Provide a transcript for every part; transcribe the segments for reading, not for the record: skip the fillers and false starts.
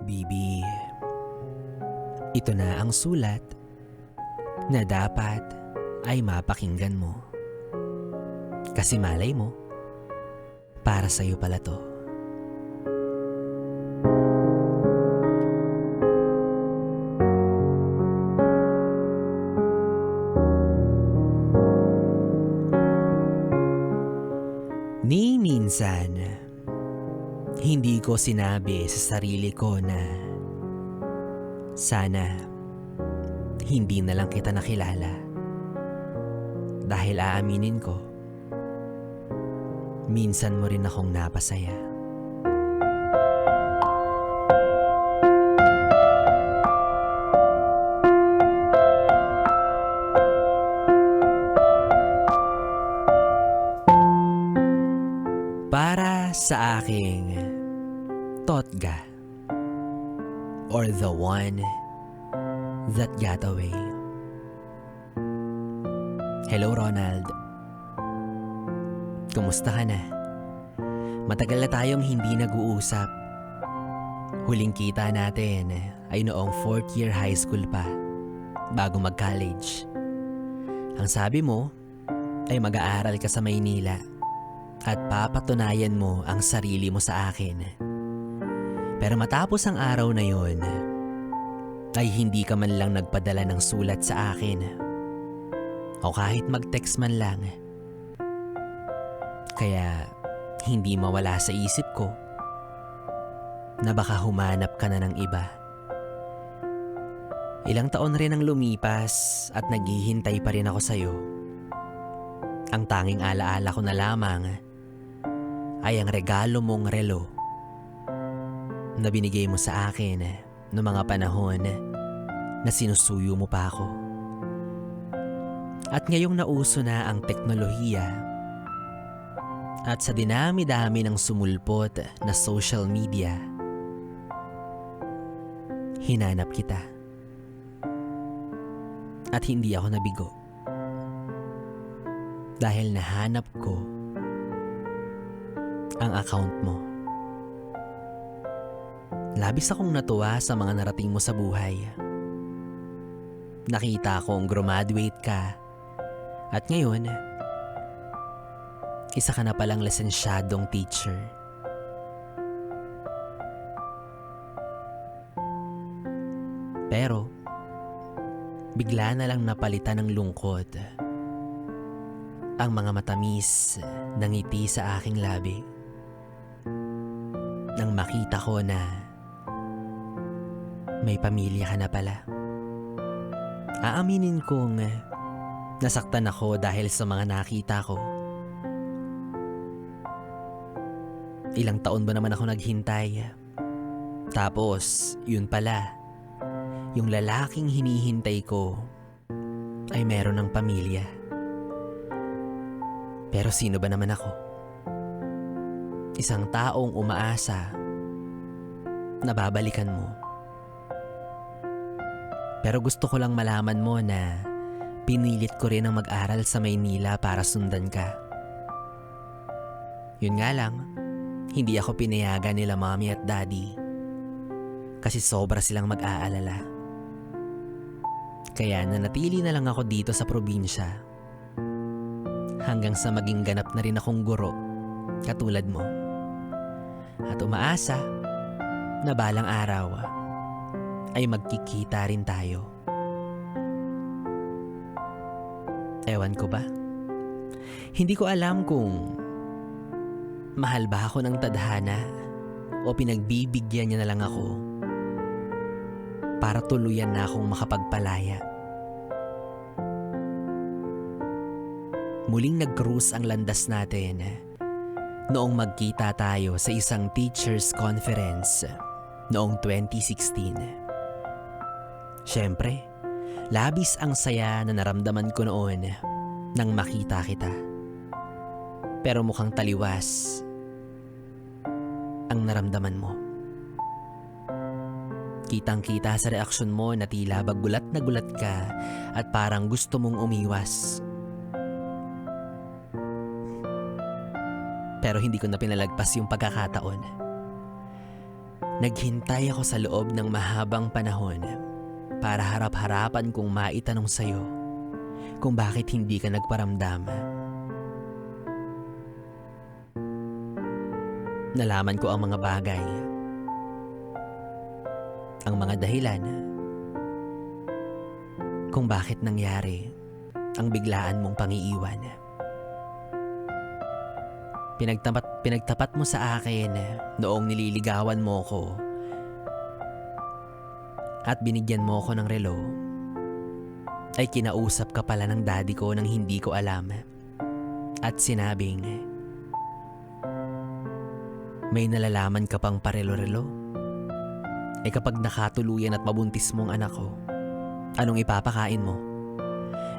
Bibi, ito na ang sulat na dapat ay mapakinggan mo. Kasi malay mo, para sa'yo pala to. Ni minsan, hindi ko sinabi sa sarili ko na sana hindi na lang kita nakilala. Dahil aaminin ko, minsan mo rin akong napasaya. Para sa aking Totga, or the one that got away. Hello Ronald. Kumusta ka na? Matagal na tayong hindi nag-uusap. Huling kita natin ay noong 4th year high school pa, bago mag-college. Ang sabi mo ay mag-aaral ka sa Maynila at papatunayan mo ang sarili mo sa akin. Pero matapos ang araw na yon, ay hindi ka man lang nagpadala ng sulat sa akin. O kahit mag-text man lang. Kaya hindi mawala sa isip ko na baka humanap ka na ng iba. Ilang taon rin ang lumipas at naghihintay pa rin ako sa'yo. Ang tanging alaala ko na lamang ay ang regalo mong relo na binigay mo sa akin noong mga panahon na sinusuyo mo pa ako. At ngayong nauso na ang teknolohiya at sa dinami-dami ng sumulpot na social media, hinanap kita. At hindi ako nabigo. Dahil nahanap ko ang account mo. Labis akong natuwa sa mga narating mo sa buhay. Nakita kong graduate ka at ngayon, isa ka na palang lisensyadong teacher. Pero, bigla na lang napalitan ng lungkot ang mga matamis na ngiti sa aking labi nang makita ko na may pamilya ka na pala. Aaminin kong nasaktan ako dahil sa mga nakita ko. Ilang taon ba naman ako naghintay? Tapos, yun pala, yung lalaking hinihintay ko ay meron ng pamilya. Pero sino ba naman ako? Isang taong umaasa na babalikan mo. Pero gusto ko lang malaman mo na pinilit ko rin ang mag-aral sa Maynila para sundan ka. Yun nga lang, hindi ako pinayagan nila mommy at daddy kasi sobra silang mag-aalala. Kaya nanatili na lang ako dito sa probinsya hanggang sa maging ganap na rin akong guro katulad mo. At umaasa na balang araw ay magkikita rin tayo. Ewan ko ba? Hindi ko alam kung mahal ba ako ng tadhana o pinagbibigyan niya na lang ako para tuluyan na akong makapagpalaya. Muling nag-cruise ang landas natin noong magkita tayo sa isang teachers conference noong 2016. Siyempre, labis ang saya na naramdaman ko noon nang makita kita. Pero mukhang taliwas ang naramdaman mo. Kitang-kita sa reaksyon mo na tila ba gulat na gulat ka at parang gusto mong umiwas. Pero hindi ko na pinalagpas yung pagkakataon. Naghintay ako sa loob ng mahabang panahon para harap-harapan kong maitanong sa'yo kung bakit hindi ka nagparamdam. Nalaman ko ang mga bagay, ang mga dahilan kung bakit nangyari ang biglaan mong pangiiwan. Pinagtapat mo sa akin noong nililigawan mo ko at binigyan mo ko ng relo, ay kinausap ka pala ng daddy ko nang hindi ko alam at sinabing may nalalaman ka pang parelo-relo. Kapag nakatuluyan at mabuntis mo ang anak ko, anong ipapakain mo?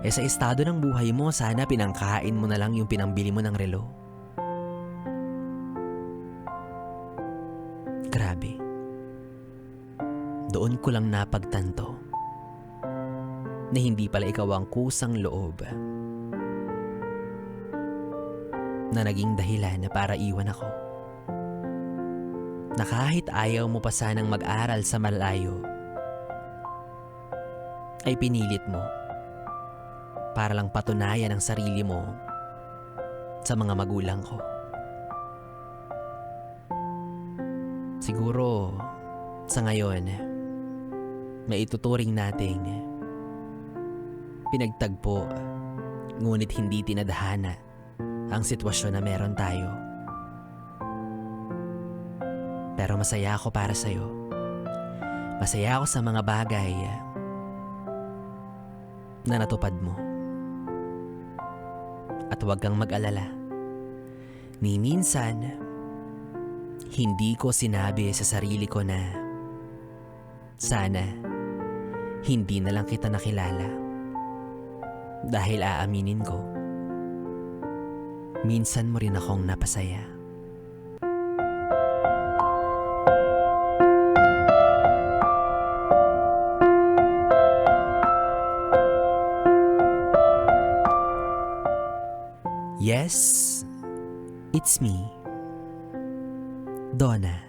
Sa estado ng buhay mo, sana pinangkain mo na lang yung pinambili mo ng relo. Grabe. Doon ko lang napagtanto na hindi pala ikaw ang kusang loob na naging dahilan na para iwan ako. Na kahit ayaw mo pa sanang mag-aral sa malayo, ay pinilit mo para lang patunayan ang sarili mo sa mga magulang ko. Siguro sa ngayon, maituturing nating pinagtagpo ngunit hindi tinadhana ang sitwasyon na meron tayo. Pero masaya ako para sa'yo. Masaya ako sa mga bagay na natupad mo. At huwag kang mag-alala. Ni minsan, hindi ko sinabi sa sarili ko na sana hindi na lang kita nakilala. Dahil aaminin ko, minsan mo rin akong napasaya. Yes, it's me, Donna.